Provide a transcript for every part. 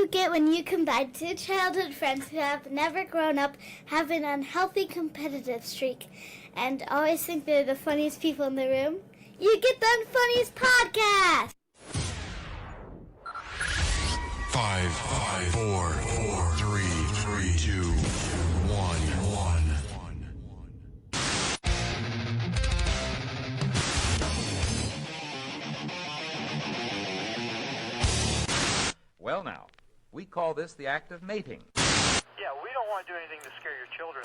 you get when you combine two childhood friends who have never grown up, have an unhealthy competitive streak, and always think they're the funniest people in the room? You get the Unfunniest Podcast! 5, 4, 3, 2, 1. Well, now, we call this the act of mating. Yeah, we don't want to do anything to scare your children.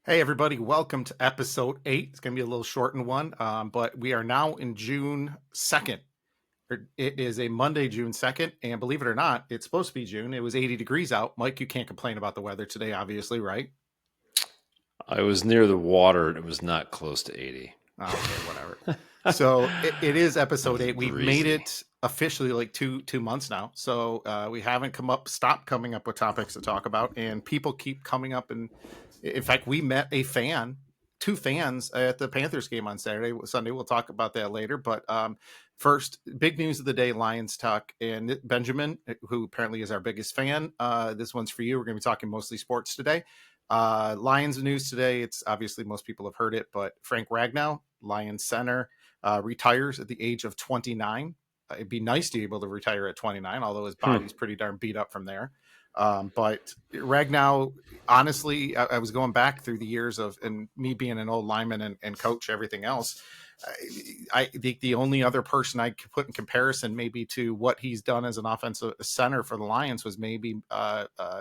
Hey, everybody. Welcome to episode 8. It's going to be a little shortened one, but we are now in June 2nd. It is a Monday, June 2nd, and believe it or not, it's supposed to be June. It was 80 degrees out. Mike, you can't complain about the weather today, obviously, right? I was near the water, and it was not close to 80. Oh, okay, whatever. So it is episode 8. We've made it officially like two months now. So we haven't stopped coming up with topics to talk about, and people keep coming up. And in fact, we met two fans at the Panthers game on Sunday. We'll talk about that later. But first, big news of the day, Lions talk. And Benjamin, who apparently is our biggest fan, this one's for you. We're going to be talking mostly sports today. Lions news today. It's obviously most people have heard it, but Frank Ragnow, Lions center, retires at the age of 29. It'd be nice to be able to retire at 29, although his body's pretty darn beat up from there. But Ragnow, honestly, I was going back through the years and me being an old lineman and coach, everything else. I think the only other person I could put in comparison maybe to what he's done as an offensive center for the Lions was maybe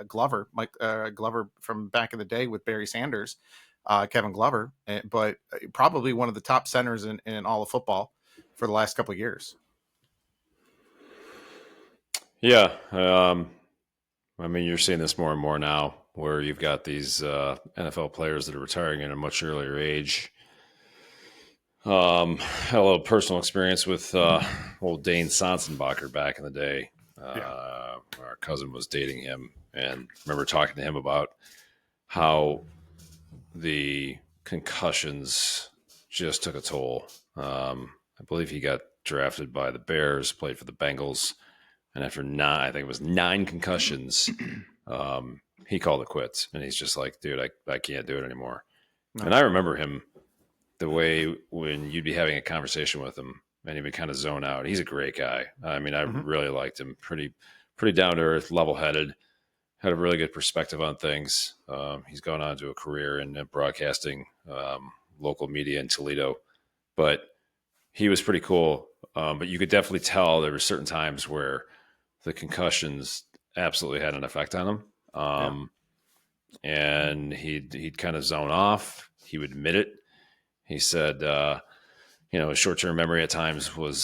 Glover, Mike Glover from back in the day with Barry Sanders, Kevin Glover, but probably one of the top centers in all of football for the last couple of years. Yeah. I mean, you're seeing this more and more now where you've got these NFL players that are retiring at a much earlier age. Had a little personal experience with old Dane Sonsenbacher back in the day. Our cousin was dating him, and remember talking to him about how the concussions just took a toll. I believe he got drafted by the Bears, played for the Bengals, and after I think it was 9 concussions, he called it quits. And he's just like, dude, I can't do it anymore. No. And I remember him the way when you'd be having a conversation with him and he would kind of zone out. He's a great guy. I mean, I really liked him. Pretty down to earth, level headed, had a really good perspective on things. He's gone on to a career in broadcasting, local media in Toledo, but he was pretty cool. But you could definitely tell there were certain times where the concussions absolutely had an effect on him. And he'd kind of zone off. He would admit it. He said, his short-term memory at times was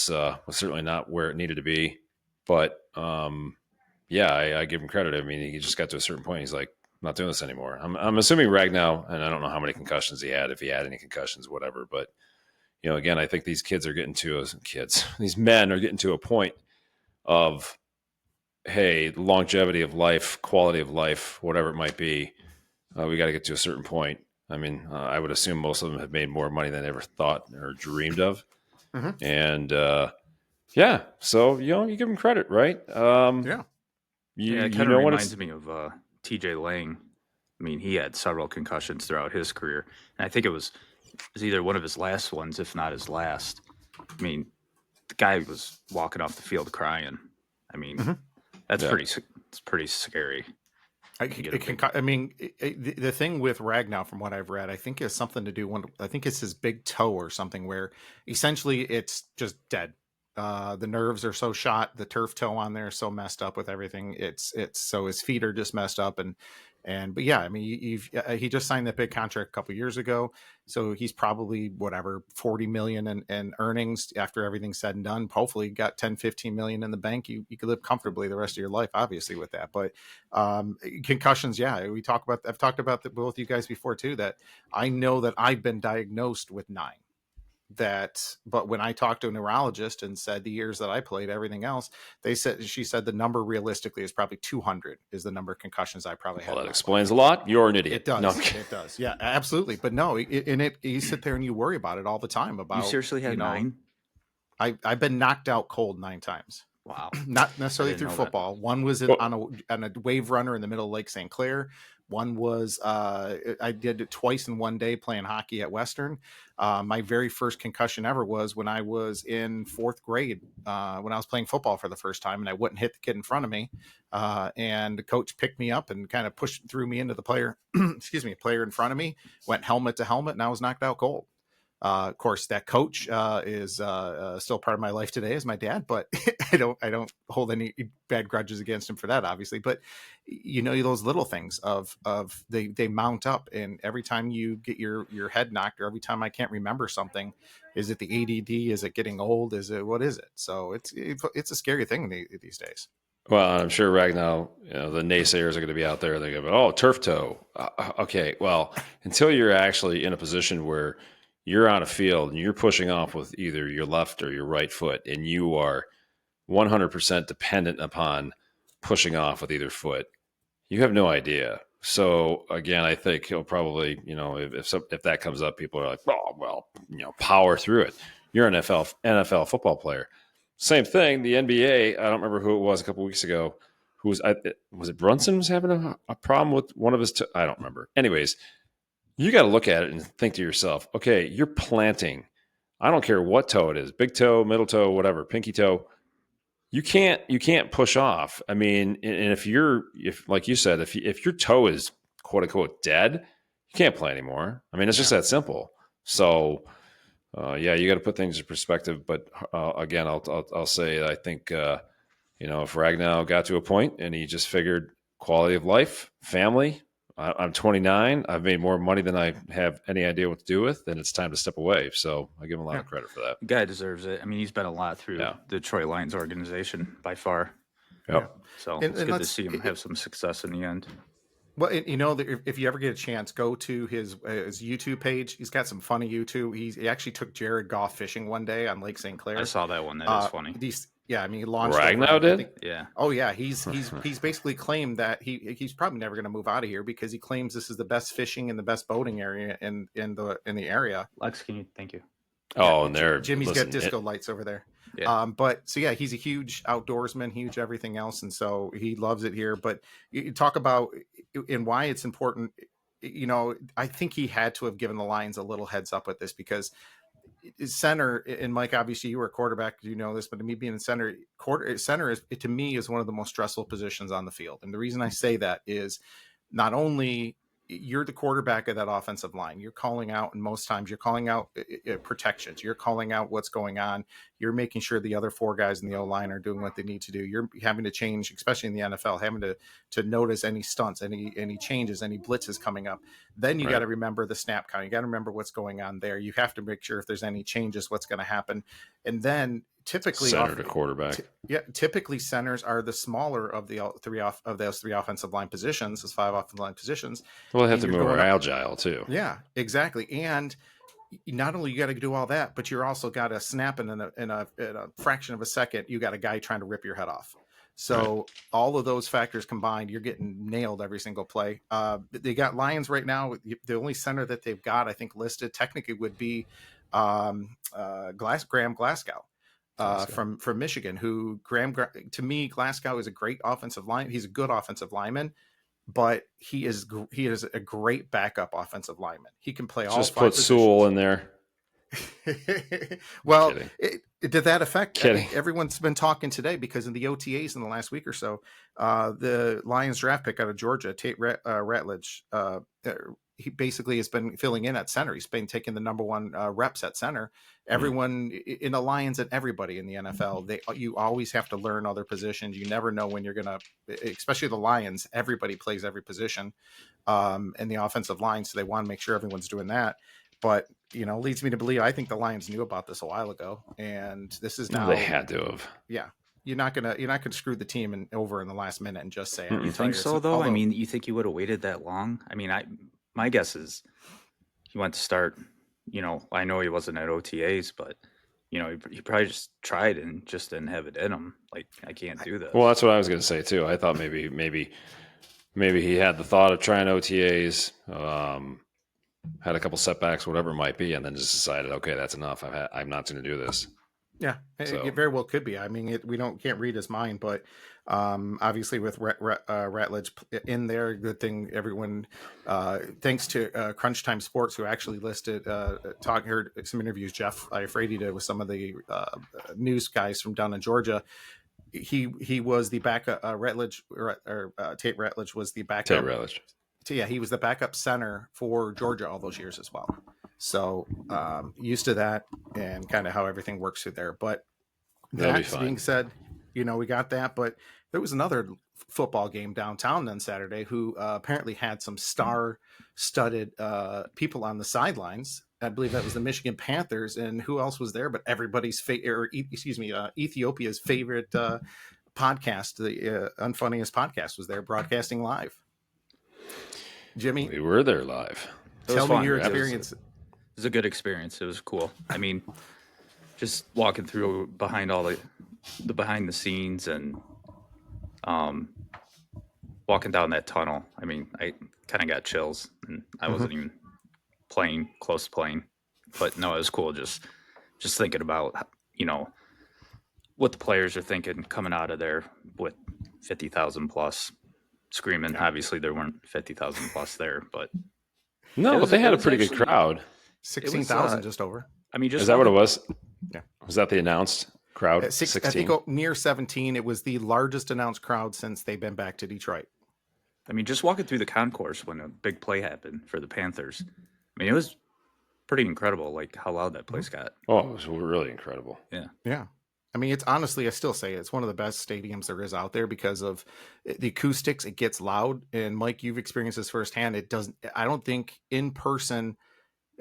certainly not where it needed to be. But, I give him credit. I mean, he just got to a certain point. He's like, I'm not doing this anymore. I'm assuming Ragnow, and I don't know how many concussions he had, if he had any concussions, whatever. But, again, I think these these men are getting to a point of, hey, longevity of life, quality of life, whatever it might be, we got to get to a certain point. I mean, I would assume most of them have made more money than they ever thought or dreamed of. Mm-hmm. And, so, you give them credit, right? It kind of reminds me of TJ Lang. I mean, he had several concussions throughout his career. And I think it was either one of his last ones, if not his last. I mean, the guy was walking off the field crying. I mean, that's pretty scary. The thing with Ragnow, from what I've read, I think is something to do. I think it's his big toe or something, where essentially it's just dead. The nerves are so shot, the turf toe on there is so messed up with everything. It's so his feet are just messed up, but yeah, I mean, he just signed that big contract a couple years ago, so he's probably $40 million in earnings after everything's said and done. Hopefully, got 10-15 million in the bank. You could live comfortably the rest of your life, obviously, with that. But concussions, I've talked about both you guys before too. That I know that I've been diagnosed with 9. But when I talked to a neurologist and said the years that I played, everything else, she said the number realistically is probably 200 is the number of concussions I probably had. Well, that explains a lot. You're an idiot. It does. No. It does. Yeah, absolutely. But no, you sit there and you worry about it all the time. About you seriously had 9? I've been knocked out cold 9 times. Wow. Not necessarily didn't through know that. football. One was on a wave runner in the middle of Lake St. Clair. One was I did it twice in one day playing hockey at Western. My very first concussion ever was when I was in fourth grade when I was playing football for the first time, and I wouldn't hit the kid in front of me. And the coach picked me up and kind of threw me into the player, player in front of me, went helmet to helmet, and I was knocked out cold. Of course, that coach is still part of my life today as my dad, but I don't hold any bad grudges against him for that, obviously. But those little things of they mount up, and every time you get your head knocked, or every time I can't remember something, is it the ADD? Is it getting old? What is it? So it's a scary thing these days. Well, I'm sure Ragnow, the naysayers are going to be out there. They're going to go, "Oh, turf toe." Okay, well, until you're actually in a position where you're on a field and you're pushing off with either your left or your right foot, and you are 100% dependent upon pushing off with either foot, you have no idea. So again, I think he'll probably, if that comes up, people are like, "Oh, well, power through it." You're an NFL football player. Same thing. The NBA. I don't remember who it was a couple of weeks ago. Was it Brunson was having a problem with one of his? I don't remember. Anyways. You got to look at it and think to yourself, okay, you're planting. I don't care what toe it is, big toe, middle toe, whatever, pinky toe. You can't push off. I mean, and if like you said, if your toe is quote unquote dead, you can't play anymore. I mean, it's just that simple. So, you got to put things in perspective. But again, I'll say I think if Ragnow got to a point and he just figured quality of life, family. I'm 29. I've made more money than I have any idea what to do with, and it's time to step away. So I give him a lot of credit for that. The guy deserves it. I mean, he's been a lot through the Detroit Lions organization by far. Yep. So it's good to see him have some success in the end. Well, if you ever get a chance, go to his YouTube page. He's got some funny YouTube. He actually took Jared Goff fishing one day on Lake St. Clair. I saw that one. That is funny. He launched. Ragnow did? Yeah. Oh yeah, he's basically claimed that he's probably never going to move out of here because he claims this is the best fishing and the best boating area in the area. Lex, thank you. Oh, and there, Jimmy's got disco lights over there. Yeah. He's a huge outdoorsman, huge everything else, and so he loves it here. But you talk about and why it's important. I think he had to have given the Lions a little heads up with this because center, and Mike, obviously you were a quarterback, you know this, but to me being in center is to me is one of the most stressful positions on the field. And the reason I say that is not only you're the quarterback of that offensive line, you're calling out, and most times you're calling out protections, you're calling out what's going on, you're making sure the other four guys in the O-line are doing what they need to do. You're having to change, especially in the NFL, having to notice any stunts, any changes, any blitzes coming up. Then you got to remember the snap count. You got to remember what's going on there. You have to make sure if there's any changes, what's going to happen. And then typically center to quarterback. Typically centers are the smaller of those three offensive line positions, those five offensive line positions. Well, they have to be more agile too. Yeah, exactly. And not only you got to do all that, but you're also got to snap in a fraction of a second. You got a guy trying to rip your head off. So all of those factors combined, you're getting nailed every single play. They got Lions right now. The only center that they've got, I think, listed technically would be Graham Glasgow. From Michigan, who to me, Glasgow is a great offensive line. He's a good offensive lineman, but he is a great backup offensive lineman. He can play all just five put Sewell in there. Well, did that affect? Kidding. Everyone's been talking today because in the OTAs in the last week or so, the Lions draft pick out of Georgia, Tate Ratledge, he basically has been filling in at center. He's been taking the number one reps at center. Everyone in the Lions and everybody in the NFL, you always have to learn other positions. You never know when you're going to, especially the Lions, everybody plays every position in the offensive line. So they want to make sure everyone's doing that. But, leads me to believe, I think the Lions knew about this a while ago. And this is now. They had to have. Yeah. You're not gonna screw the team over in the last minute and just say, You think so, though? I mean, you think you would have waited that long? I mean, my guess is he went to start, I know he wasn't at OTAs, but, he probably just tried and just didn't have it in him. Like, I can't do this. Well, that's what I was going to say, too. I thought maybe he had the thought of trying OTAs, had a couple setbacks, whatever it might be, and then just decided, okay, that's enough. I'm not going to do this. Yeah, So. it very well could be. I mean, we can't read his mind, but obviously with Ratledge in there, good thing everyone, thanks to Crunch Time Sports, who actually listed, heard some interviews, Jeff Iafrate did with some of the news guys from down in Georgia. He was the backup, Tate Ratledge was the backup. Tate Ratledge. Yeah, he was the backup center for Georgia all those years as well. So used to that and kind of how everything works through there. But that being said, we got that. But there was another football game downtown on Saturday who apparently had some star-studded people on the sidelines. I believe that was the Michigan Panthers. And who else was there but everybody's Ethiopia's favorite podcast, the Unfunniest Podcast, was there broadcasting live. Jimmy? We were there live. Tell me your experience. It was a good experience. It was cool. I mean, just walking through behind all the behind the scenes and walking down that tunnel. I mean, I kind of got chills, and I wasn't even close to playing. But no, it was cool just thinking about, what the players are thinking coming out of there with 50,000 plus screaming. Yeah. Obviously, there weren't 50,000 plus there, but no, they had a pretty good crowd. 16,000 just over. I mean, is that what it was? Yeah. Was that the announced crowd? 16? I think near 17. It was the largest announced crowd since they've been back to Detroit. I mean, just walking through the concourse when a big play happened for the Panthers. I mean, it was pretty incredible, like how loud that place got. Oh, it was really incredible. Yeah. Yeah. I mean, it's honestly, I still say it's one of the best stadiums there is out there because of the acoustics. It gets loud. And Mike, you've experienced this firsthand. It doesn't, I don't think in person,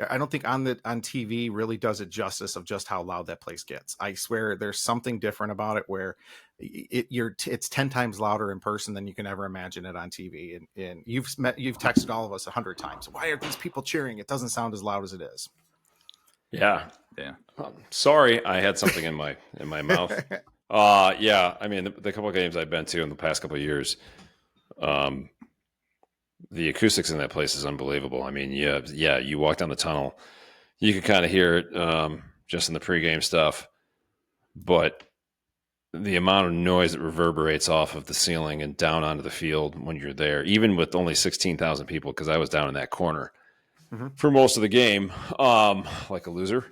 I don't think on TV really does it justice of just how loud that place gets. I swear there's something different about it where it's 10 times louder in person than you can ever imagine it on TV. And you've texted all of us 100 times. Why are these people cheering? It doesn't sound as loud as it is. Yeah. Yeah. Sorry, I had something in my mouth. Yeah. I mean, the couple of games I've been to in the past couple of years, the acoustics in that place is unbelievable. I mean, yeah, you walk down the tunnel, you can kind of hear it just in the pregame stuff, but the amount of noise that reverberates off of the ceiling and down onto the field when you're there, even with only 16,000 people, because I was down in that corner for most of the game, like a loser.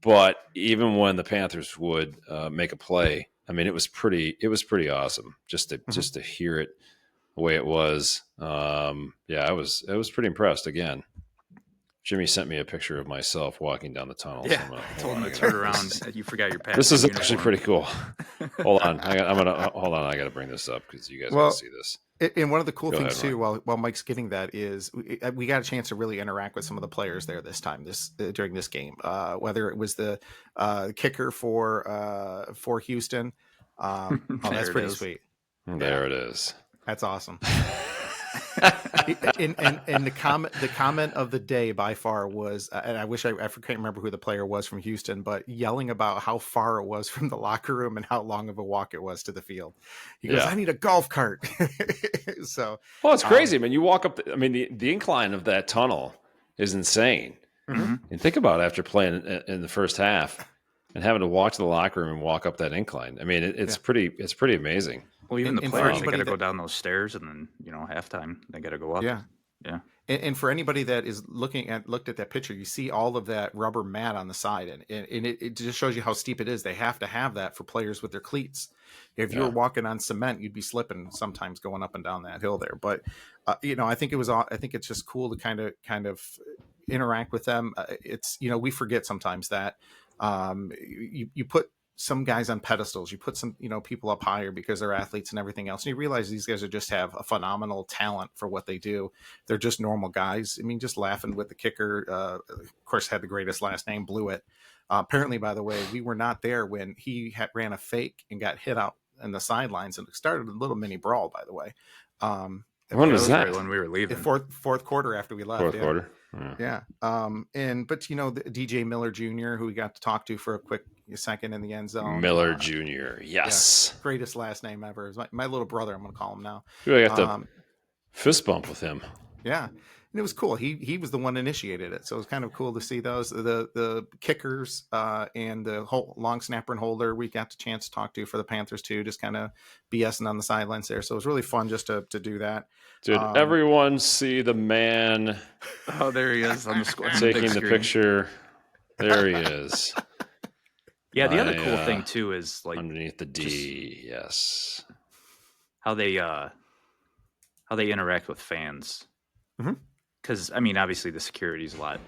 But even when the Panthers would make a play, I mean, it was pretty awesome just to hear it the way it was. Yeah, I was pretty impressed. Again, Jimmy sent me a picture of myself walking down the tunnel. Yeah, I told him to turn around. You forgot your pass. This is actually pretty cool. Hold on, I got to bring this up because you guys want to see this. And one of the cool things too, while Mike's getting that, is we got a chance to really interact with some of the players there this time during this game. Whether it was the kicker for Houston, that's pretty sweet. There it is. That's awesome. and the comment of the day by far was, and I wish I can't remember who the player was from Houston, but yelling about how far it was from the locker room and how long of a walk it was to the field. He goes, "I need a golf cart." So, well, it's crazy. I mean, you walk up. I mean, the incline of that tunnel is insane. Mm-hmm. And think about after playing in the first half and having to walk to the locker room and walk up that incline. I mean, it's pretty amazing. Well, even the players, they got to go down those stairs, and then halftime they got to go up. Yeah. And for anybody that is looked at that picture, you see all of that rubber mat on the side, and it just shows you how steep it is. They have to have that for players with their cleats. If you were walking on cement, you'd be slipping sometimes going up and down that hill there. But I think it's just cool to kind of interact with them. It's we forget sometimes that you put some guys on pedestals, you put some, people up higher because they're athletes and everything else. And you realize these guys just have a phenomenal talent for what they do. They're just normal guys. I mean, just laughing with the kicker, of course, had the greatest last name, blew it. Apparently, by the way, we were not there when he ran a fake and got hit out in the sidelines, and it started a little mini brawl, by the way. When was that? When we were leaving. Fourth quarter after we left. Fourth quarter. Yeah. But the DJ Miller Jr., who we got to talk to for a quick second in the end zone. Miller Jr. Yes. Yeah, greatest last name ever. Is my little brother, I'm going to call him now. I got the fist bump with him. Yeah. And it was cool. He was the one that initiated it, so it was kind of cool to see those the kickers and the whole long snapper and holder. We got the chance to talk to for the Panthers too, just kind of BSing on the sidelines there. So it was really fun just to do that. Did everyone see the man? Oh, there he is on the squad taking the picture. There he is. Yeah, the other cool thing too is like underneath the D. Yes, how they interact with fans. Mm-hmm. Because, I mean, obviously the security's a lot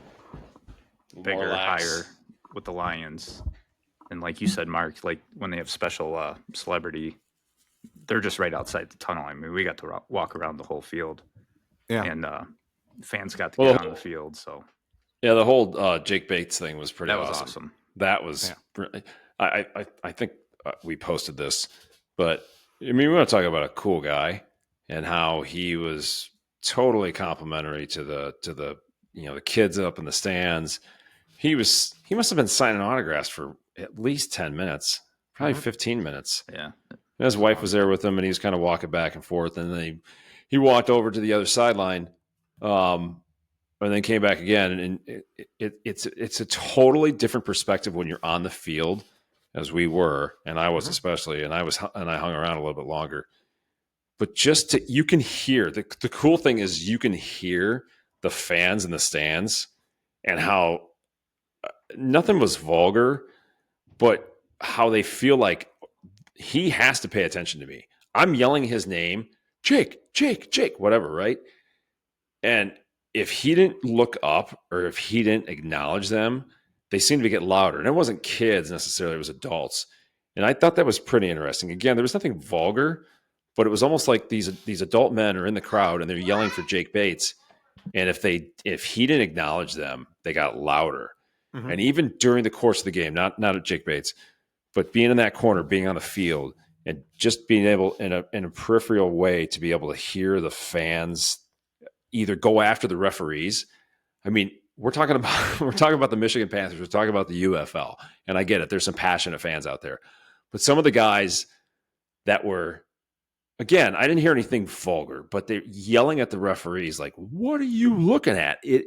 bigger, higher with the Lions. And like you said, Mark, like when they have special celebrity, they're just right outside the tunnel. I mean, we got to walk around the whole field. Yeah. And fans got to get on the field. So yeah, the whole Jake Bates thing was pretty awesome. That was awesome. That was really, I think we posted this, but I mean, we want to talk about a cool guy and how he was totally complimentary to the the kids up in the stands. He must have been signing autographs for at least 10 minutes, probably 15 minutes. Yeah. And his wife was there with him, and he was kind of walking back and forth, and then he walked over to the other sideline, and then came back again. And it's a totally different perspective when you're on the field, as we were, and I was especially, and I hung around a little bit longer. But you can hear the cool thing is you can hear the fans in the stands and how nothing was vulgar, but how they feel like he has to pay attention to me. I'm yelling his name, Jake, whatever, right? And if he didn't look up or if he didn't acknowledge them, they seemed to get louder. And it wasn't kids necessarily, it was adults. And I thought that was pretty interesting. Again, there was nothing vulgar, but it was almost like these adult men are in the crowd and they're yelling for Jake Bates. And if he didn't acknowledge them, they got louder. Mm-hmm. And even during the course of the game, not at Jake Bates, but being in that corner, being on the field, and just being able in a peripheral way to be able to hear the fans either go after the referees. I mean, we're talking about the Michigan Panthers. We're talking about the UFL, and I get it. There's some passionate fans out there, but some of the guys that were. Again, I didn't hear anything vulgar, but they're yelling at the referees like, what are you looking at? It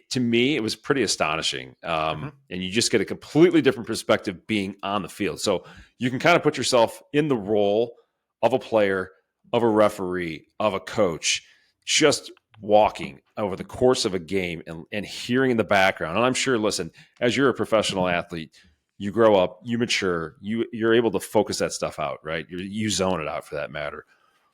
to me, it was pretty astonishing. And you just get a completely different perspective being on the field. So you can kind of put yourself in the role of a player, of a referee, of a coach, just walking over the course of a game and hearing in the background. And I'm sure, listen, as you're a professional athlete, you grow up, you mature, you're able to focus that stuff out, right? You zone it out for that matter.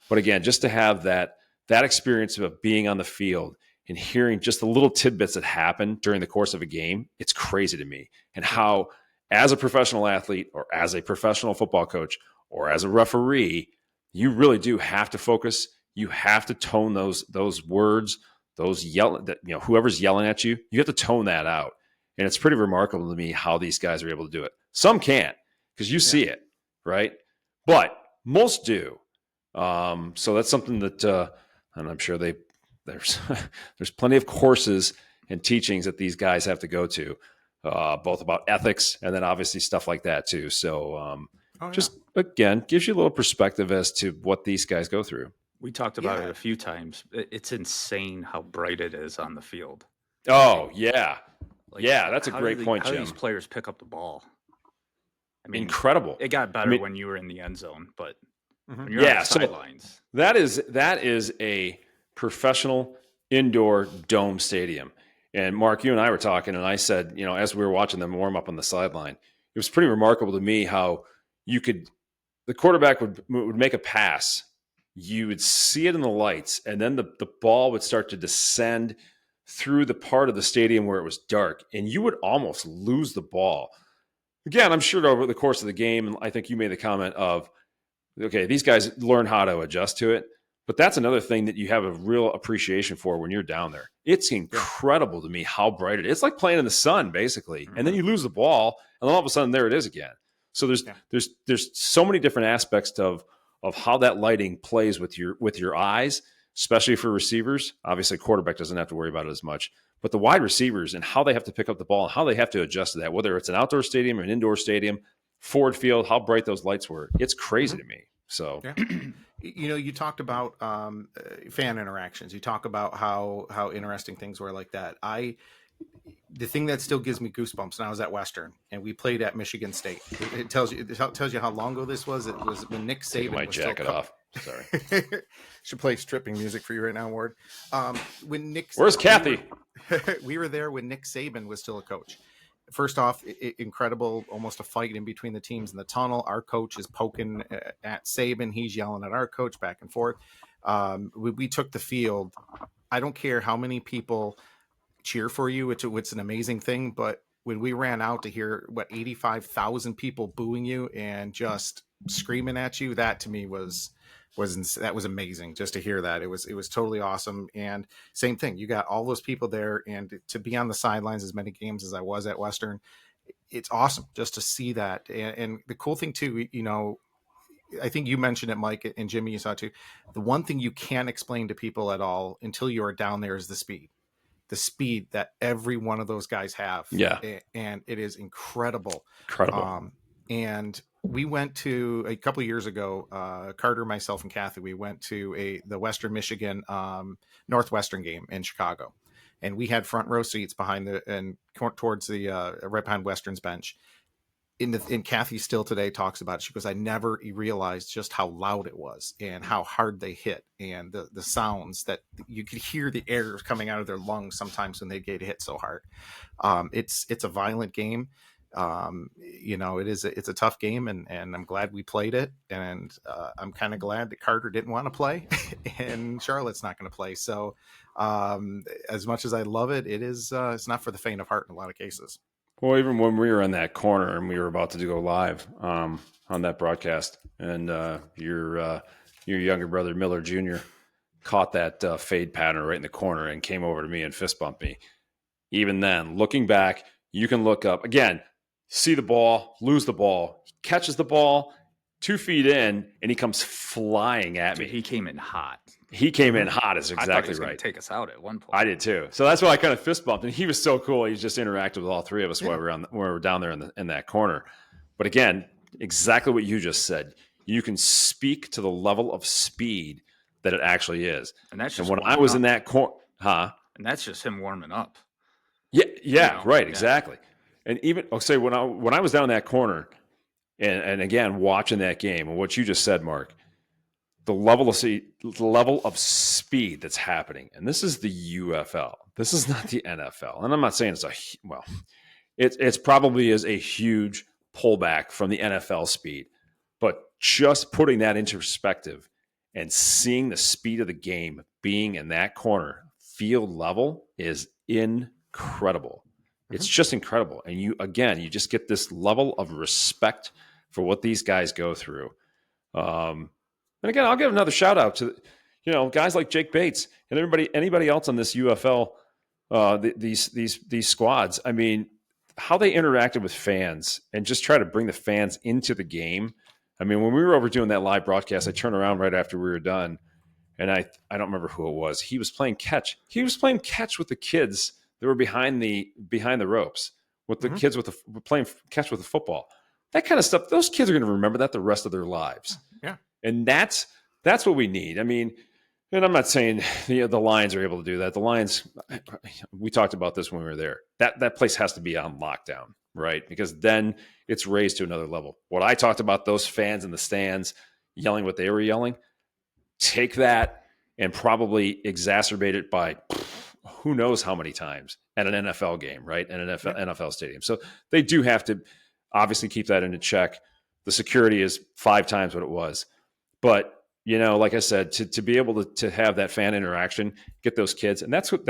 But again, just to have that experience of being on the field and hearing just the little tidbits that happen during the course of a game, it's crazy to me. And how, as a professional athlete or as a professional football coach or as a referee, you really do have to focus. You have to tone those words, whoever's yelling at you, you have to tone that out. And it's pretty remarkable to me how these guys are able to do it. Some can't because you see it, right? But most do. So that's something that, and I'm sure there's plenty of courses and teachings that these guys have to go to, both about ethics and then obviously stuff like that too. So, just again, gives you a little perspective as to what these guys go through. We talked about it a few times. It's insane how bright it is on the field. Oh yeah. That's a great point, Jim. How do these players pick up the ball? I mean, incredible. It got better when you were in the end zone, but when you're on the sidelines. That is a professional indoor dome stadium. And Mark, you and I were talking, and I said, as we were watching them warm up on the sideline, it was pretty remarkable to me how the quarterback would make a pass. You would see it in the lights, and then the ball would start to descend through the part of the stadium where it was dark, and you would almost lose the ball. Again, I'm sure over the course of the game, and I think you made the comment of, okay, these guys learn how to adjust to it, but that's another thing that you have a real appreciation for when you're down there. It's incredible to me how bright it is. It's like playing in the sun, basically, and then you lose the ball, and then all of a sudden there it is again. So there's so many different aspects of how that lighting plays with your eyes, especially for receivers. Obviously, quarterback doesn't have to worry about it as much, but the wide receivers and how they have to pick up the ball and how they have to adjust to that, whether it's an outdoor stadium or an indoor stadium, Ford Field, how bright those lights were. It's crazy to me. So, You talked about fan interactions. You talk about how interesting things were like that. The thing that still gives me goosebumps, and I was at Western, and we played at Michigan State. It tells you how long ago this was. It was when Nick Saban Taking my was jacket off. Sorry. Should play stripping music for you right now, Ward. Where's Kathy? We were there when Nick Saban was still a coach. First off, incredible, almost a fight in between the teams in the tunnel. Our coach is poking at Saban. He's yelling at our coach back and forth. We took the field. I don't care how many people cheer for you. It's an amazing thing. But when we ran out to hear 85,000 people booing you and just screaming at you, that to me was amazing just to hear that. It was totally awesome. And same thing, you got all those people there, and to be on the sidelines as many games as I was at Western, it's awesome just to see that. And the cool thing too, I think you mentioned it, Mike, and Jimmy, you saw it too. The one thing you can't explain to people at all until you are down there is the speed that every one of those guys have. Yeah. And it is incredible. And we went to a couple of years ago, Carter, myself, and Kathy, we went to the Western Michigan Northwestern game in Chicago, and we had front row seats towards the right behind Western's bench. And Kathy still today talks about it. She goes, I never realized just how loud it was and how hard they hit, and the sounds that you could hear the air coming out of their lungs sometimes when they get hit so hard. It's a violent game. It's a tough game, and I'm glad we played it, and I'm kind of glad that Carter didn't want to play and Charlotte's not going to play. So as much as I love it, it's not for the faint of heart in a lot of cases. Well, even when we were in that corner and we were about to go live on that broadcast, and your younger brother Miller Jr. caught that fade pattern right in the corner and came over to me and fist bumped me. Even then, looking back, you can look up again, see the ball, lose the ball, he catches the ball 2 feet in, and he comes flying at me. He came in hot. He came in hot, is exactly I thought he was right. going to take us out at one point. I did too. So that's why I kind of fist bumped, and he was so cool. He just interacted with all three of us while we were down there in that corner. But again, exactly what you just said. You can speak to the level of speed that it actually is. And that's just when I was in that corner, And that's just him warming up. Yeah, right, exactly. And even when I was down in that corner, and again watching that game, and what you just said, Mark, the level of speed that's happening, and this is the UFL. This is not the NFL, and I'm not saying it's probably is a huge pullback from the NFL speed, but just putting that into perspective and seeing the speed of the game being in that corner, field level, is incredible. It's just incredible. And you just get this level of respect for what these guys go through. And again, I'll give another shout out to, guys like Jake Bates and anybody else on this UFL, these squads. I mean, how they interacted with fans and just try to bring the fans into the game. I mean, when we were over doing that live broadcast, I turned around right after we were done, and I don't remember who it was. He was playing catch. He was playing catch with the kids that were behind the ropes, with the kids playing catch with the football. That kind of stuff. Those kids are going to remember that the rest of their lives. Yeah, and that's what we need. I mean, and I'm not saying the Lions are able to do that. The Lions, we talked about this when we were there. That place has to be on lockdown, right? Because then it's raised to another level. What I talked about, those fans in the stands yelling what they were yelling, take that and probably exacerbate it by who knows how many times at an NFL game, right? At an NFL stadium. So they do have to obviously keep that into check. The security is 5 times what it was. But, like I said, to be able to have that fan interaction, get those kids. And that's what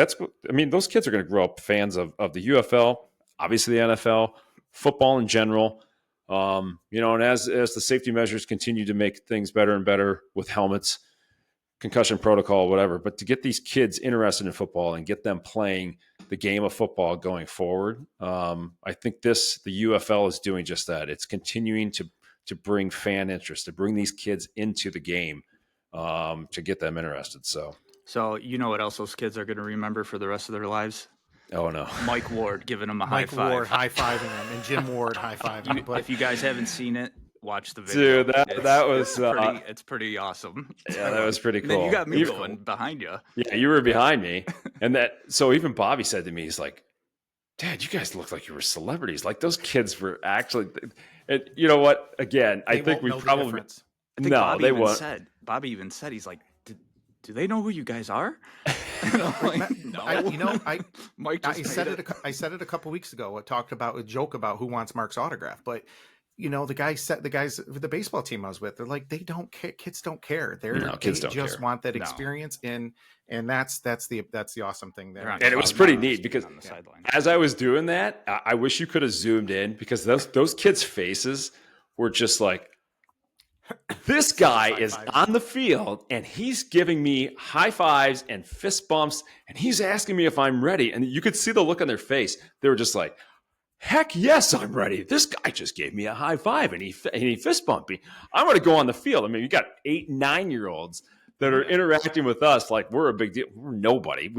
I mean, those kids are going to grow up fans of the UFL, obviously the NFL, football in general. And as the safety measures continue to make things better and better with helmets, concussion protocol, whatever, but to get these kids interested in football and get them playing the game of football going forward, I think the UFL is doing just that. It's continuing to bring fan interest, to bring these kids into the game, to get them interested. So what else those kids are going to remember for the rest of their lives? Oh no, Mike Ward giving them a high five. Mike Ward high-fiving them, and Jim Ward high-fiving them. If you guys haven't seen it, watched the video. Dude, that was it's pretty awesome. Yeah, that was pretty cool. Then you got me going behind you. Yeah, you were behind me, and so even Bobby said to me, he's like, "Dad, you guys look like you were celebrities. Like those kids were actually." And you know what? Again, I think we probably Bobby even said he's like, do they know who you guys are? No. Mike I said it a couple weeks ago. I talked about a joke about who wants Mark's autograph, but the guys with the baseball team I was with, they're like, they don't care. Kids don't care. Kids just want that experience, and that's the awesome thing there. And it was pretty neat because as I was doing that, I wish you could have zoomed in because those kids' faces were just like, this guy is on the field and he's giving me high fives and fist bumps and he's asking me if I'm ready. And you could see the look on their face. They were just like, heck yes, I'm ready. This guy just gave me a high five and he fist bumped me. I'm going to go on the field. I mean, you got 8, 9-year-olds that are interacting with us like we're a big deal. We're nobody.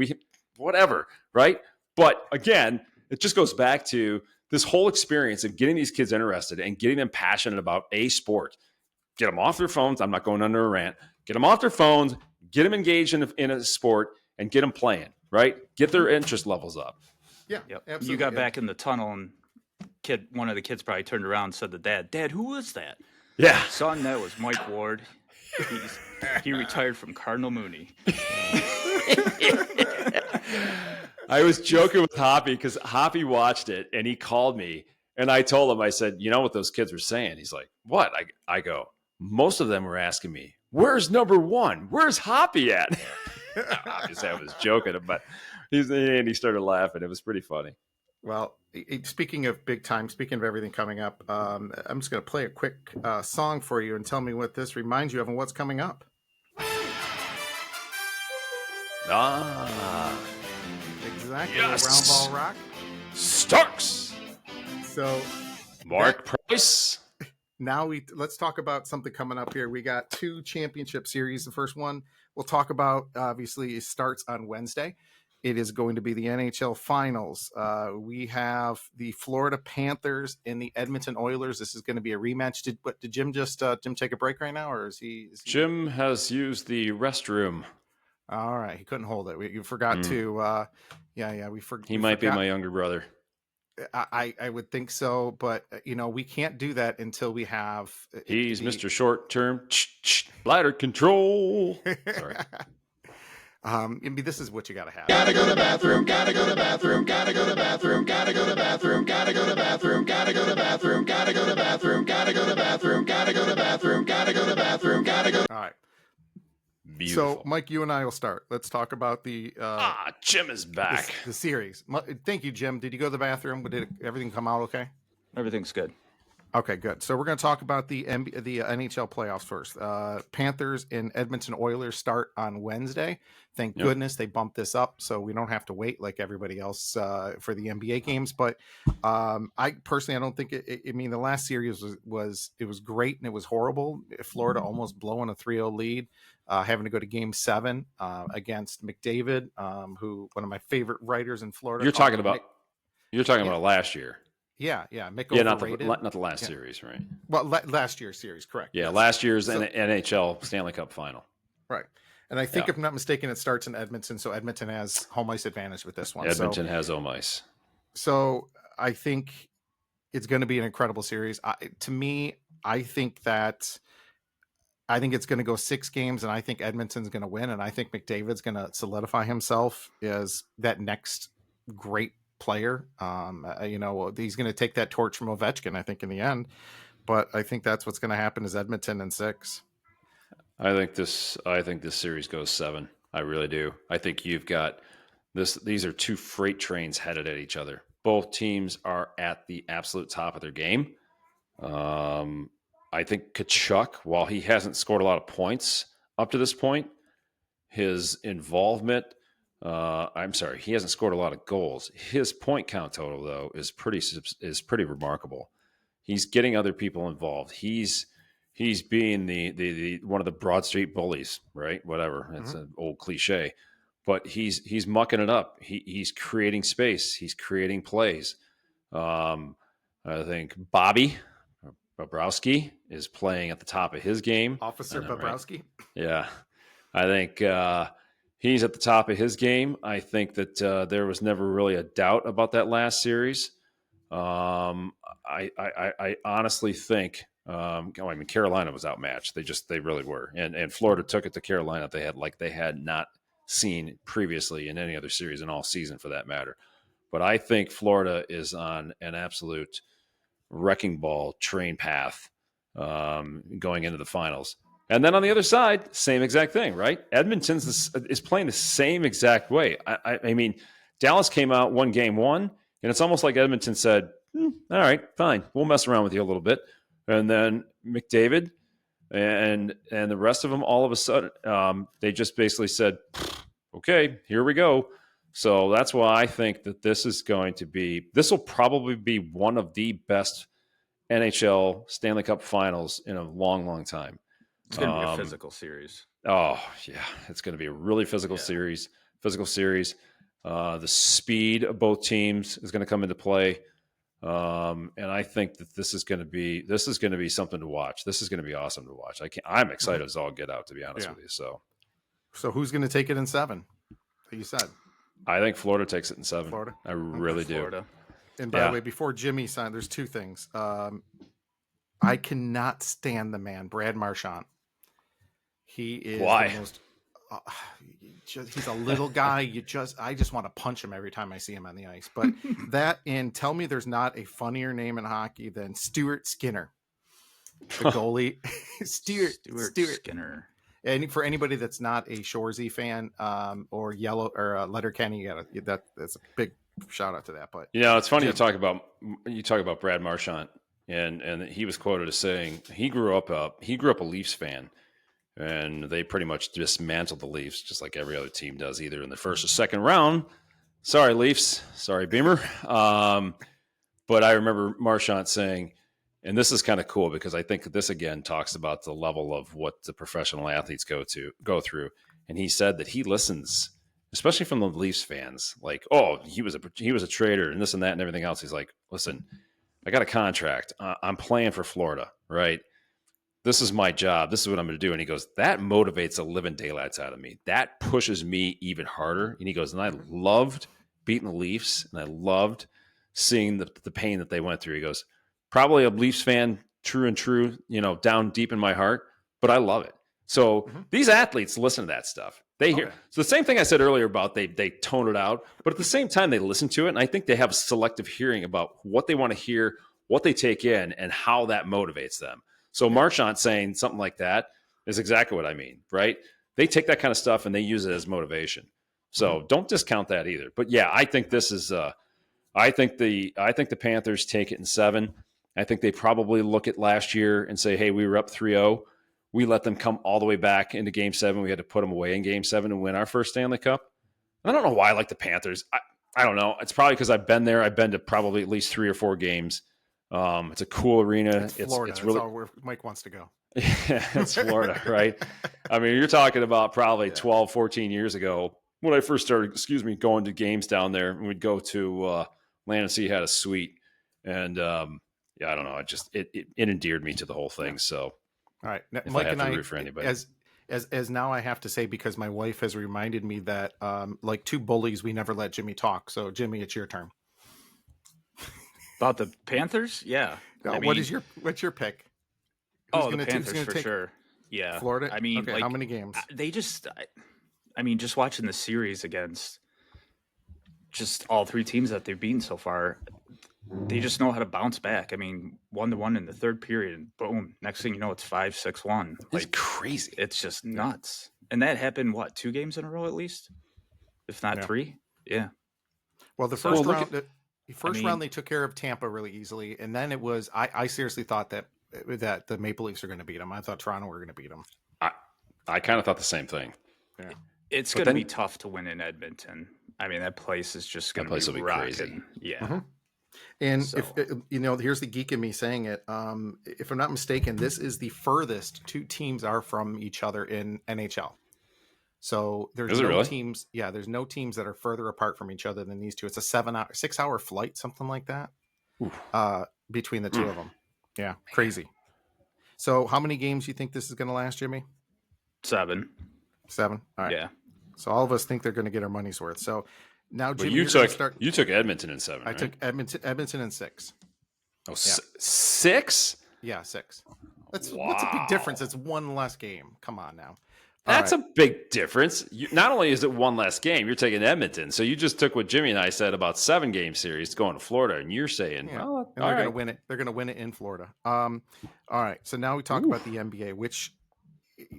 Whatever, right? But again, it just goes back to this whole experience of getting these kids interested and getting them passionate about a sport. Get them off their phones. I'm not going under a rant. Get them off their phones. Get them engaged in a sport and get them playing, right? Get their interest levels up. Yeah, yep. Absolutely. You got back in the tunnel and one of the kids probably turned around and said to Dad, who was that? Yeah. Son, that was Mike Ward. He retired from Cardinal Mooney. I was joking with Hoppy because Hoppy watched it and he called me and I told him, I said, you know what those kids were saying? He's like, what? I go, most of them were asking me, where's number 1? Where's Hoppy at? Obviously, I was joking, but he started laughing. It was pretty funny. Well, speaking of big time, speaking of everything coming up, I'm just going to play a quick song for you and tell me what this reminds you of and what's coming up. Exactly. Yes. Round Ball Rock. Starks. So, Mark Price. Now let's talk about something coming up here. We got 2 championship series. The first one we'll talk about, obviously, starts on Wednesday. It is going to be the NHL Finals. We have the Florida Panthers and the Edmonton Oilers. This is going to be a rematch. Did Jim Jim take a break right now, or is he? Jim has used the restroom. All right, he couldn't hold it. You forgot to. We forgot. He might be my younger brother. I would think so, but we can't do that until we have. He's Mr. Short-Term bladder control. Sorry. This is what you got to have. Gotta go to bathroom, gotta go to bathroom, gotta go to bathroom, gotta go to bathroom, gotta go to bathroom, gotta go to bathroom, gotta go to bathroom, gotta go to bathroom, gotta go to bathroom, gotta go to bathroom, gotta go. All right. Beautiful. So, Mike, you and I will start. Let's talk about the Jim is back. The series. Thank you, Jim. Did you go to the bathroom? Did everything come out okay? Everything's good. Okay, good. So we're going to talk about the NHL playoffs first. Panthers and Edmonton Oilers start on Wednesday. Thank goodness they bumped this up so we don't have to wait like everybody else for the NBA games. But I personally, I don't think the last series was great and it was horrible. Florida almost blowing a 3-0 lead, having to go to Game 7 against McDavid, who one of my favorite writers in Florida. You're talking about last year. Yeah, Mick overrated. Not the last series, right? Well, last year's series, correct. Yeah, last year's NHL Stanley Cup final. Right. And I think, if I'm not mistaken, it starts in Edmonton, so Edmonton has home ice advantage with this one. Edmonton has home ice. So I think it's going to be an incredible series. To me, I think it's going to go 6 games, and I think Edmonton's going to win, and I think McDavid's going to solidify himself as that next great player. He's going to take that torch from Ovechkin, I think, in the end. But I think that's what's going to happen is Edmonton in 6. I think this series goes 7. I really do. I think you've got this. These are 2 freight trains headed at each other. Both teams are at the absolute top of their game. I think Tkachuk, while he hasn't scored a lot of points up to this point, his involvement. He hasn't scored a lot of goals. His point count total, though, is pretty remarkable. He's getting other people involved. He's being the one of the Broad Street bullies, right? Whatever. It's an old cliche, but he's mucking it up. He's creating space. He's creating plays. I think Bobby, Bobrovsky is playing at the top of his game. Officer Bobrovsky. Right? Yeah. I think he's at the top of his game. I think that there was never really a doubt about that last series. I honestly think, Carolina was outmatched. They really were. And Florida took it to Carolina. They had not seen previously in any other series in all season for that matter. But I think Florida is on an absolute wrecking ball train path going into the finals. And then on the other side, same exact thing, right? Edmonton is playing the same exact way. I mean, Dallas came out, won game one, and it's almost like Edmonton said, all right, fine, we'll mess around with you a little bit. And then McDavid and the rest of them, all of a sudden, they just basically said, okay, here we go. So that's why I think that this will probably be one of the best NHL Stanley Cup finals in a long, long time. It's going to be a physical series. Oh, yeah. It's going to be a really physical series. The speed of both teams is going to come into play. And I think that this is going to be something to watch. This is going to be awesome to watch. I'm excited as all get out, to be honest with you. So who's going to take it in 7? You said. I think Florida takes it in 7. Florida? I really do. Florida. And by the way, before Jimmy signed, there's 2 things. I cannot stand the man, Brad Marchand. He is Why? The most, he's a little guy. I just want to punch him every time I see him on the ice. But tell me there's not a funnier name in hockey than Stuart Skinner, the goalie. Stuart Skinner. And for anybody that's not a Shoresy fan or Letterkenny, that's a big shout out to that. But it's funny you talk about Brad Marchand, and he was quoted as saying he grew up a Leafs fan, and they pretty much dismantled the Leafs just like every other team does, either in the first or second round. Sorry, Leafs. Sorry, Beamer. But I remember Marchand saying, and this is kind of cool because I think this again talks about the level of what the professional athletes go through. And he said that he listens, especially from the Leafs fans, like, oh, he was a traitor and this and that and everything else. He's like, listen, I got a contract. I'm playing for Florida, right? This is my job. This is what I'm going to do. And he goes, that motivates the living daylights out of me. That pushes me even harder. And he goes, and I loved beating the Leafs, and I loved seeing the pain that they went through. He goes, probably a Leafs fan, true, down deep in my heart, but I love it. So these athletes listen to that stuff. They hear. So the same thing I said earlier about they tone it out, but at the same time they listen to it, and I think they have a selective hearing about what they want to hear, what they take in, and how that motivates them. So Marchand saying something like that is exactly what I mean, right? They take that kind of stuff and they use it as motivation. So don't discount that either. But yeah, I think this is. I think the Panthers take it in 7. I think they probably look at last year and say, hey, we were up 3-0. We let them come all the way back into Game 7. We had to put them away in Game 7 and win our first Stanley Cup. I don't know why I like the Panthers. I don't know. It's probably because I've been there. I've been to probably at least 3 or 4 games. It's a cool arena. It's Florida. It's really that's all where Mike wants to go. Yeah, it's Florida, right? I mean, you're talking about probably 12, 14 years ago when I first started, going to games down there. And we'd go to Land and Sea had a suite. And I don't know. It endeared me to the whole thing. So, all right, if Mike I have and to I, root for anybody. as now I have to say, because my wife has reminded me that like 2 bullies, we never let Jimmy talk. So Jimmy, it's your turn. About the Panthers? Yeah. What's your pick? The Panthers for sure. Yeah. Florida? I mean, okay, how many games? Just watching the series against just all 3 teams that they've beaten so far, they just know how to bounce back. I mean, 1-1 in the third period, and boom, next thing you know, it's 5-6-1. It's crazy. It's just nuts. And that happened, 2 games in a row at least? If not 3? Yeah. Well, the first round... The first round they took care of Tampa really easily, and then it was I seriously thought that the Maple Leafs are going to beat them. I thought Toronto were going to beat them. I kind of thought the same thing. Yeah, it's going to be tough to win in Edmonton. I mean, that place is just going to be rocking. Crazy. Yeah. Mm-hmm. And if here's the geek in me saying it. If I'm not mistaken, this is the furthest 2 teams are from each other in NHL. So there's no teams. Yeah, there's no teams that are further apart from each other than these 2. It's a 6-hour flight, something like that, between the 2 of them. Yeah, crazy. So how many games do you think this is going to last, Jimmy? 7. 7? All right. Yeah. So all of us think they're going to get our money's worth. So now, Jimmy, you took Edmonton in 7, I right? took Edmonton in 6. Oh, 6? Yeah, 6. What's a big difference? It's one less game. Come on now. That's a big difference. Not only is it one less game, you're taking Edmonton. So you just took what Jimmy and I said about 7-game series going to Florida, and you're saying, and they're going to win it. They're going to win it in Florida. All right. So now we talk about the NBA, which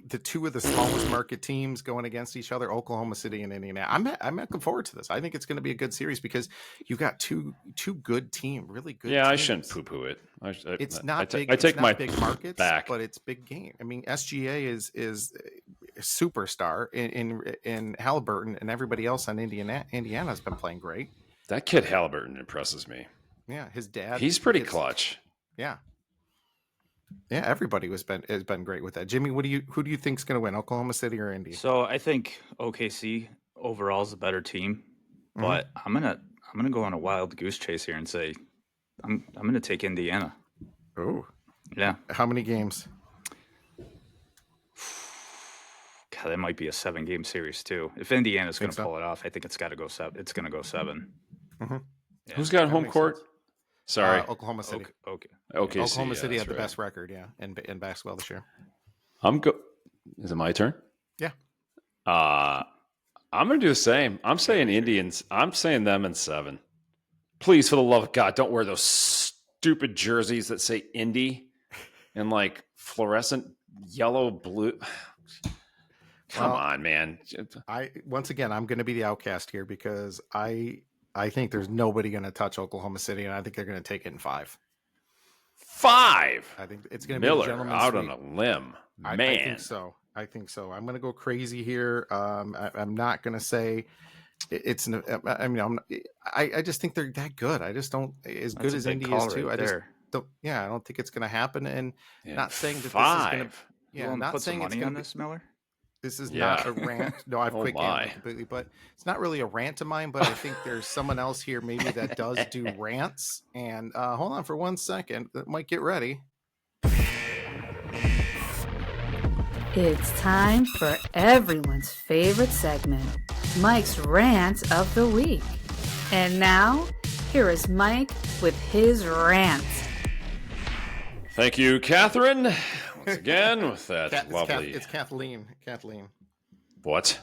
the two of the smallest market teams going against each other, Oklahoma City and Indiana. I'm looking forward to this. I think it's going to be a good series because you've got two good team, really good. Yeah, teams. I shouldn't poo-poo it. It's not big. I take it's not my big markets back, but it's big game. I mean, SGA is a superstar in Halliburton, and everybody else on Indiana's been playing great. That kid Halliburton impresses me. Yeah, his dad. He's pretty clutch. Yeah. Yeah, everybody has been great with that. Jimmy, who do you think's going to win, Oklahoma City or Indy? So I think OKC overall is a better team, but I'm gonna go on a wild goose chase here and say I'm gonna take Indiana. Oh, yeah. How many games? God, that might be a 7-game series too. If Indiana's going to pull it off, I think it's got to go 7. It's going to go 7. Mm-hmm. Yeah. Who's got home court? Sense. Sorry, Oklahoma City. Okay. Oklahoma City had the best record, in basketball this year. Is it my turn? Yeah. I'm gonna do the same. I'm saying Indians. I'm saying them in 7. Please, for the love of God, don't wear those stupid jerseys that say Indy and like fluorescent yellow, blue. Come on, man. I'm going to be the outcast here because I think there's nobody going to touch Oklahoma City, and I think they're going to take it in 5. 5. I think it's going to be Miller a gentleman's out sweep. on a limb. Man, I think so. I'm going to go crazy here. I'm not going to say it's. I mean, I just think they're that good. I just don't as good as Indy is too. I just don't. Yeah, I don't think it's going to happen. And not saying that 5. this is going to. Yeah, not saying it's going to be this, Miller. This is not a rant. No, I've quick game completely, but it's not really a rant of mine. But I think there's someone else here maybe that does do rants. And hold on for 1 second. That might get ready. It's time for everyone's favorite segment, Mike's Rant of the Week. And now, here is Mike with his rant. Thank you, Catherine. Once again, with that lovely... It's Kathleen. What?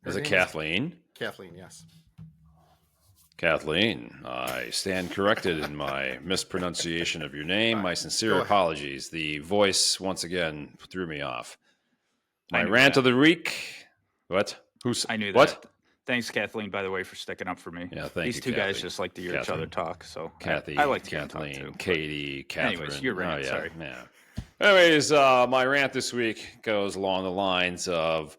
Is it Kathleen? Kathleen, yes. Kathleen, I stand corrected in my mispronunciation of your name. My sincere apologies. The voice, once again, threw me off. My rant of the week... What? I knew that. What? Thanks, Kathleen, by the way, for sticking up for me. Yeah, thank you, These two Kathleen. guys just like to hear each other talk, so Kathy, I like to Kathleen, hear them talk too. Katie, Catherine. Anyways, your rant, sorry. Yeah. Anyways, my rant this week goes along the lines of,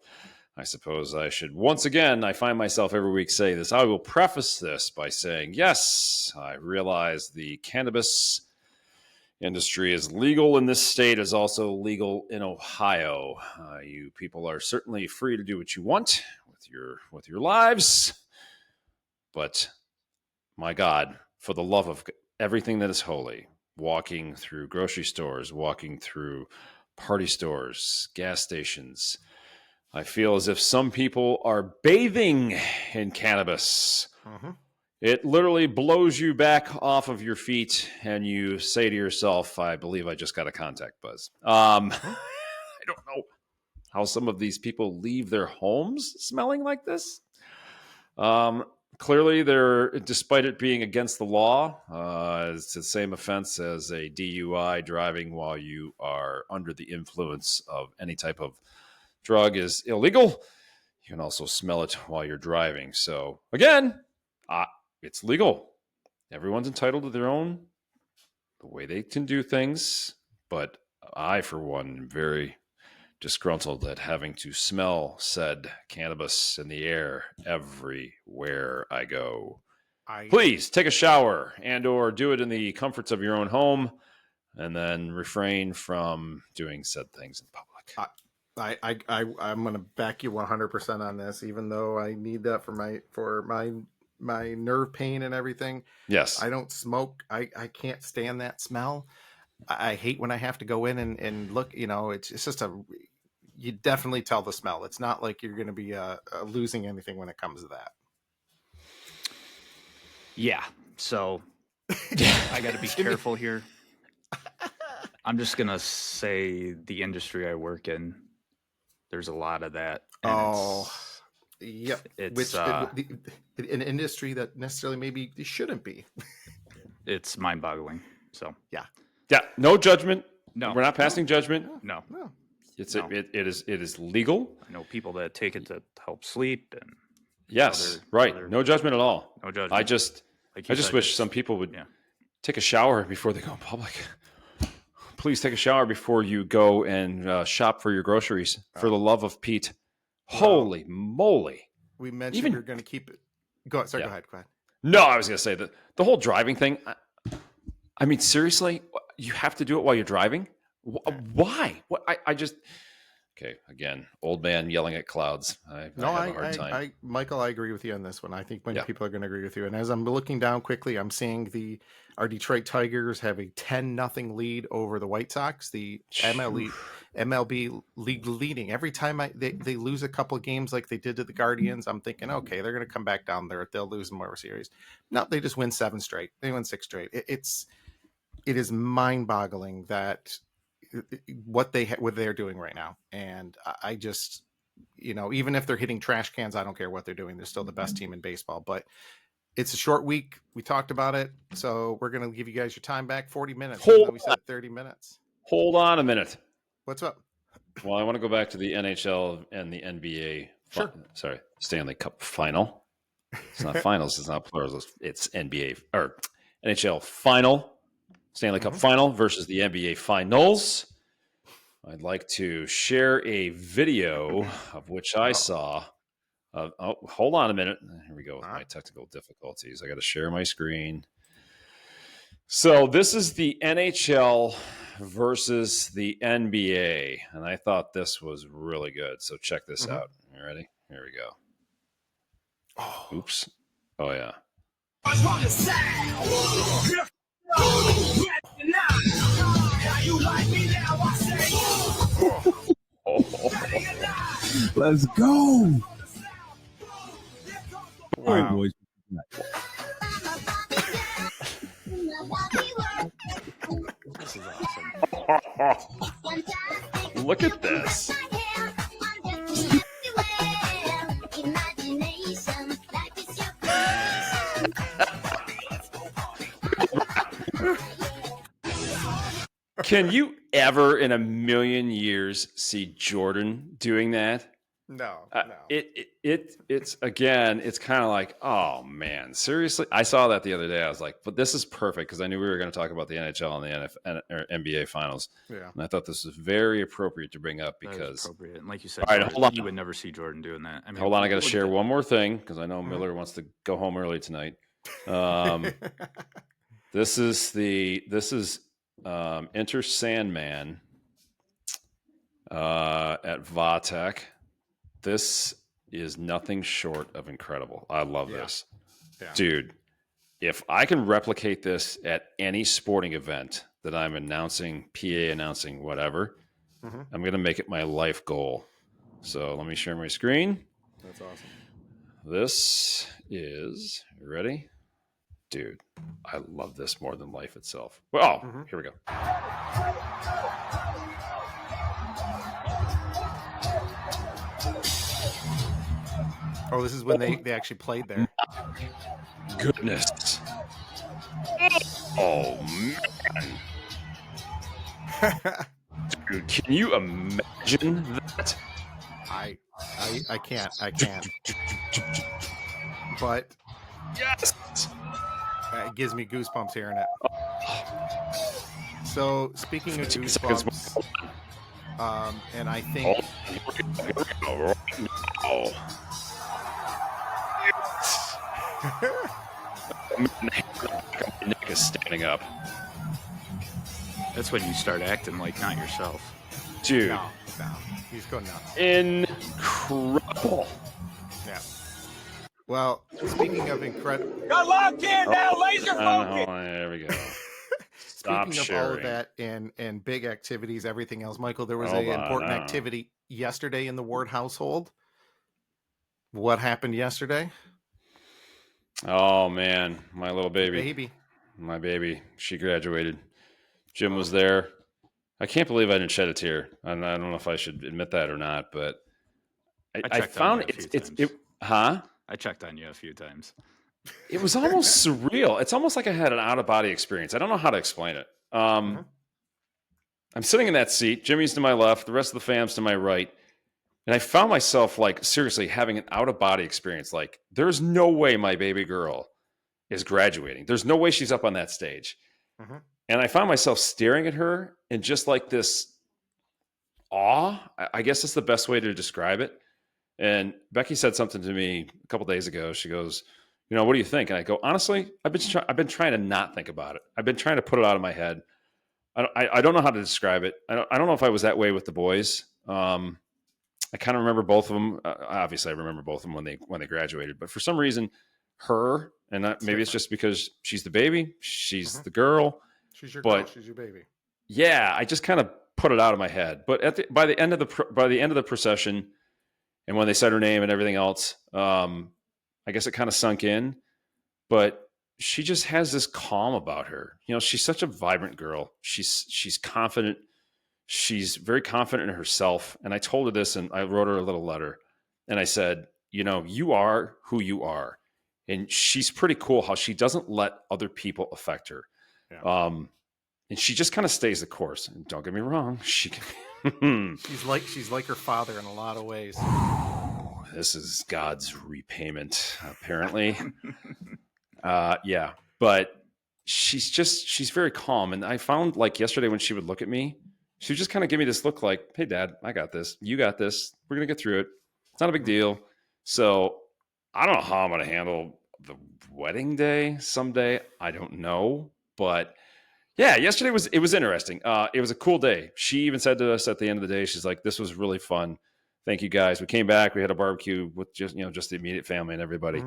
I suppose I should, once again, I find myself every week say this. I will preface this by saying, yes, I realize the cannabis industry is legal in this state, is also legal in Ohio. You people are certainly free to do what you want with your lives. But my God, for the love of everything that is holy, walking through grocery stores, walking through party stores, gas stations, I feel as if some people are bathing in cannabis. Mm-hmm. It literally blows you back off of your feet, and you say to yourself, I believe I just got a contact buzz. I don't know how some of these people leave their homes smelling like this. Clearly, despite it being against the law, it's the same offense as a DUI, driving while you are under the influence of any type of drug is illegal. You can also smell it while you're driving. So, again, it's legal. Everyone's entitled to their own, the way they can do things. But I, for one, am very disgruntled at having to smell said cannabis in the air everywhere I go. Please take a shower and or do it in the comforts of your own home, and then refrain from doing said things in public. I'm going to back you 100% on this, even though I need that for my nerve pain and everything. Yes. I don't smoke. I can't stand that smell. I hate when I have to go in and look. It's just you definitely tell the smell. It's not like you're going to be losing anything when it comes to that. Yeah. So I got to be careful here. I'm just going to say the industry I work in, there's a lot of that. Yep. It's an industry that necessarily maybe shouldn't be. It's mind-boggling. So yeah. No judgment. No, we're not passing judgment. No. It is legal. I know people that take it to help sleep and yes, right. No judgment at all. No judgment. I just wish some people would take a shower before they go in public. Please take a shower before you go and shop for your groceries. For the love of Pete. Holy moly. We mentioned you're going to keep it. Go ahead. No, I was going to say that the whole driving thing. I mean, seriously, you have to do it while you're driving? Why? I just... Okay, again, old man yelling at clouds. I have a hard time. Michael, I agree with you on this one. I think many people are going to agree with you. And as I'm looking down quickly, I'm seeing our Detroit Tigers have a 10-0 lead over the White Sox. The MLB league leading. Every time they lose a couple of games like they did to the Guardians, I'm thinking, okay, they're going to come back down there. They'll lose more series. No, they just win 7 straight. They win 6 straight. It is mind-boggling that what they're doing right now. And I just, even if they're hitting trash cans, I don't care what they're doing. They're still the best team in baseball, but it's a short week. We talked about it. So we're going to give you guys your time back, 40 minutes. We said 30 minutes. Hold on a minute. What's up? Well, I want to go back to the NHL and the NBA. Stanley Cup final. It's not finals. It's not plurals. It's NBA or NHL final. Stanley Cup final versus the NBA finals. I'd like to share a video of which I saw. Hold on a minute. Here we go with my technical difficulties. I got to share my screen. So this is the NHL versus the NBA. And I thought this was really good. So check this out. You ready? Here we go. Oops. Oh, yeah. Let's go. Wow. Boys. This is awesome. Look at this. Can you ever in a million years see Jordan doing that? No. It's again, it's kind of like, oh man, seriously. I saw that the other day. I was like, but this is perfect because I knew we were going to talk about the NHL and the NBA finals. Yeah. And I thought this was very appropriate to bring up because appropriate. And like you said, all right, hold on. You would never see Jordan doing that. I mean, hold on, I got to share one more thing because I know Miller wants to go home early tonight. This is Enter Sandman at Vatek. This is nothing short of incredible. I love this. Yeah. Dude, if I can replicate this at any sporting event that I'm announcing, PA announcing, whatever, I'm going to make it my life goal. So let me share my screen. That's awesome. This is, you ready? Dude, I love this more than life itself. Well, here we go. Oh, this is when they actually played there. Goodness. Oh, man. Dude, can you imagine that? I can't. But yes, it gives me goosebumps hearing it. So speaking of goosebumps, and I think. My neck is standing up. That's when you start acting like not yourself. Dude. No. He's going nuts. Incredible. Yeah. Well, speaking of incredible. Got locked in now, laser focus. There we go. Stop Speaking sharing. of all of that and big activities, everything else, Michael, there was an important activity yesterday in the Ward household. What happened yesterday? Oh man, my little baby. My baby. She graduated. Jim was there. I can't believe I didn't shed a tear. I don't know if I should admit that or not, but I found I checked on you a few times. It was almost surreal. It's almost like I had an out-of-body experience. I don't know how to explain it. I'm sitting in that seat. Jimmy's to my left. The rest of the fam's to my right. And I found myself, like, seriously having an out-of-body experience. Like, there's no way my baby girl is graduating. There's no way she's up on that stage. And I found myself staring at her in just like this awe. I guess that's the best way to describe it. And Becky said something to me a couple days ago. She goes, what do you think? And I go, honestly, I've been trying to not think about it. I've been trying to put it out of my head. I don't know how to describe it. I don't know if I was that way with the boys. I kind of remember both of them. Obviously, I remember both of them when they graduated. But for some reason, her, and maybe it's just because she's the baby, she's the girl. She's your girl. She's your baby. Yeah, I just kind of put it out of my head. But by the end of the procession, and when they said her name and everything else, I guess it kind of sunk in. But she just has this calm about her. She's such a vibrant girl. She's confident. She's very confident in herself. And I told her this, and I wrote her a little letter. And I said, you are who you are. And she's pretty cool how she doesn't let other people affect her. Yeah. And she just kind of stays the course. And don't get me wrong, she's like her father in a lot of ways. This is God's repayment, apparently. Yeah, but she's very calm. And I found, like, yesterday when she would look at me, she would just kind of give me this look like, hey, Dad, I got this. You got this. We're going to get through it. It's not a big deal. So I don't know how I'm going to handle the wedding day someday. I don't know. But yeah, yesterday was interesting. It was a cool day. She even said to us at the end of the day, she's like, this was really fun. Thank you guys. We came back. We had a barbecue with just the immediate family and everybody.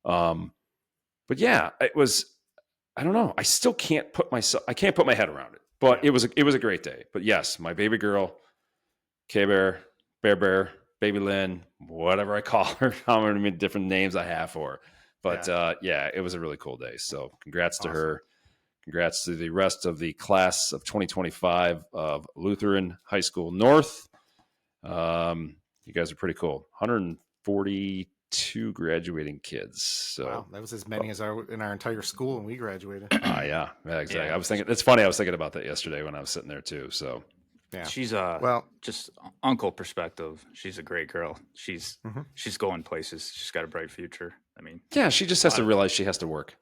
But yeah, it was, I don't know. I still can't put my head around it, but it was a great day. But yes, my baby girl, K-Bear, Bear, Baby Lynn, whatever I call her, how many different names I have for her. But yeah, it was a really cool day. So congrats to her. Congrats to the rest of the class of 2025 of Lutheran High School North. You guys are pretty cool. 142 graduating kids. So wow, that was as many as in our entire school when we graduated. Yeah, exactly. Yeah. I was thinking, it's funny. I was thinking about that yesterday when I was sitting there too. So yeah, she's just uncle perspective. She's a great girl. She's going places. She's got a bright future. I mean, yeah, she just has to realize she has to work.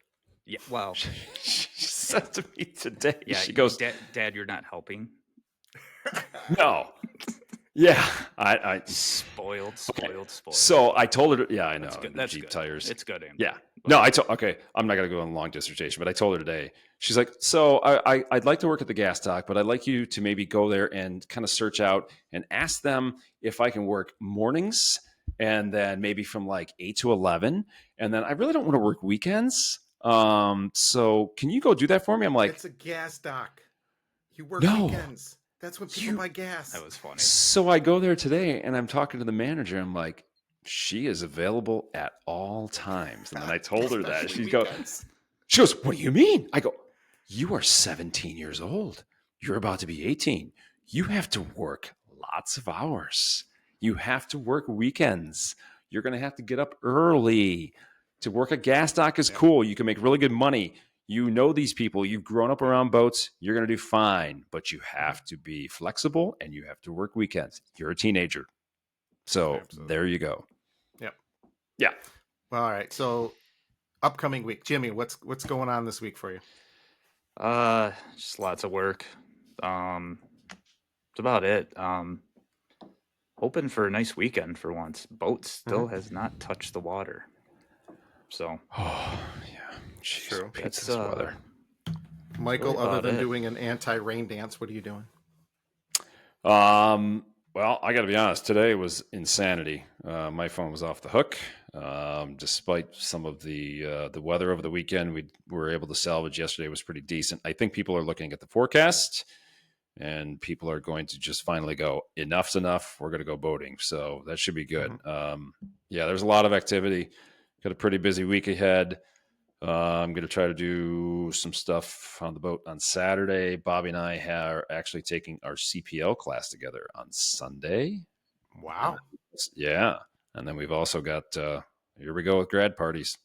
Yeah, well, she said to me today. Yeah, she goes, Dad, you're not helping. No. Yeah, I spoiled. So I told her, yeah, I know. That's Jeep good. tires. It's good. Andy. Yeah. No, okay. I'm not going to go on a long dissertation, but I told her today, she's like, so I'd like to work at the gas dock, but I'd like you to maybe go there and kind of search out and ask them if I can work mornings and then maybe from like 8 to 11. And then I really don't want to work weekends. So can you go do that for me? I'm like, it's a gas dock. You work weekends. That's when people buy gas. That was funny. So I go there today and I'm talking to the manager. I'm like, she is available at all times. And then I told her that. She goes, what do you mean? I go, you are 17 years old. You're about to be 18. You have to work lots of hours. You have to work weekends. You're going to have to get up early. To work a gas dock is cool. You can make really good money. You know these people. You've grown up around boats. You're going to do fine. But you have to be flexible and you have to work weekends. You're a teenager. So there you go. Yep. Yeah. Well, all right. So upcoming week. Jimmy, what's going on this week for you? Just lots of work. That's about it. Hoping for a nice weekend for once. Boat still has not touched the water. So, oh yeah, jeez, true. It's this weather. Michael, other than doing an anti-rain dance, what are you doing? Well, Well, I got to be honest. Today was insanity. My phone was off the hook. Despite some of the weather over the weekend, we were able to salvage. Yesterday was pretty decent. I think people are looking at the forecast, and people are going to just finally go, enough's enough. We're going to go boating. So that should be good. Yeah, there's a lot of activity. Got a pretty busy week ahead. I'm going to try to do some stuff on the boat on Saturday. Bobby and I are actually taking our CPL class together on Sunday. Wow. Yeah. And then we've also got, here we go with grad parties.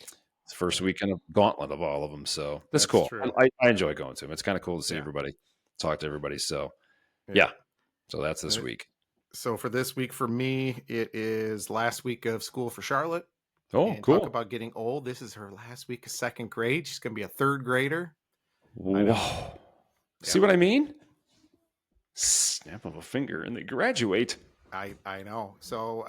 It's the first weekend of gauntlet of all of them. So that's cool. I enjoy going to them. It's kind of cool to see everybody, talk to everybody. So yeah. So that's this week. So for this week, for me, it is last week of school for Charlotte. Oh, and cool. Talk about getting old. This is her last week of second grade. She's going to be a third grader. Whoa. See what I mean? Snap of a finger and they graduate. I know. So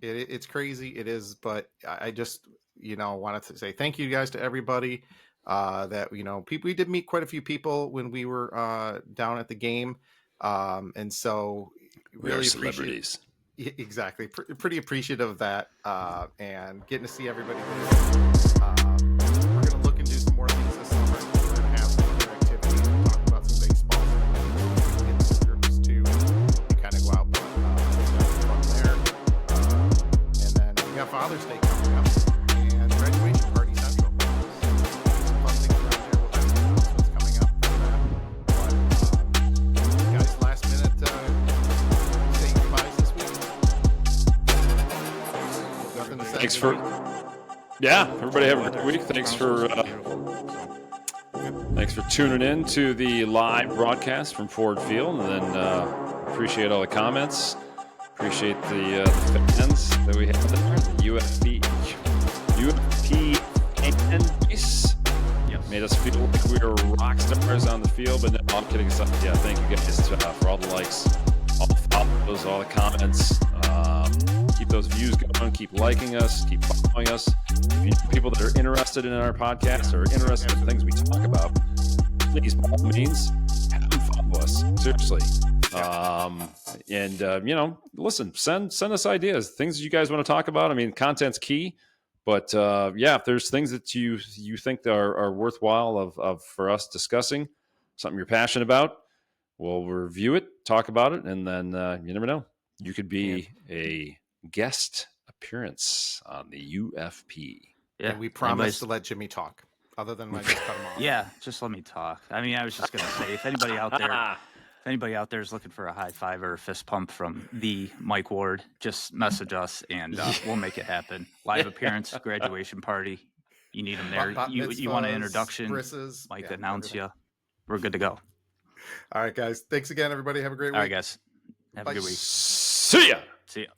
it's crazy. It is. But I just, wanted to say thank you guys to everybody that, we did meet quite a few people when we were down at the game. And so really celebrities. Exactly. Pretty appreciative of that and getting to see everybody. We're going to look and do some more things this summer. We're going to have some other activities. We'll talk about some baseball in the groups too. And kind of go out from there. And then we got Father's Day coming up and graduation party central. Some fun things around there. We'll have some announcements coming up for that. But guys, last minute saying goodbyes this week. Thanks for everybody have a great week. Thanks for tuning in to the live broadcast from Ford Field, and then appreciate all the comments. Appreciate the fans that we have there. The UFP fan base made us feel like we were rock stars on the field, but no, I'm kidding aside. Yeah, thank you guys for all the likes, all the follows, all the comments. Keep those views going. Keep liking us. Keep following us. If you know people that are interested in our podcast or interested in the things we talk about, please, by all means, have them follow us. Seriously. Listen, send us ideas, things that you guys want to talk about. I mean, content's key, but if there's things that you think are worthwhile of for us discussing, something you're passionate about, we'll review it, talk about it, and then you never know. You could be a guest appearance on the UFP. Yeah, and we promise to let Jimmy talk. Other than when I just cut him off. Yeah, just let me talk. I mean, I was just gonna say, if anybody out there is looking for a high five or a fist pump from the Mike Ward, just message us and we'll make it happen. Live appearance, graduation party. You need them there. You want an introduction? Brisses, Mike announce you. We're good to go. All right, guys. Thanks again, everybody. Have a great week. All right, guys. Have a good week. See ya. See ya.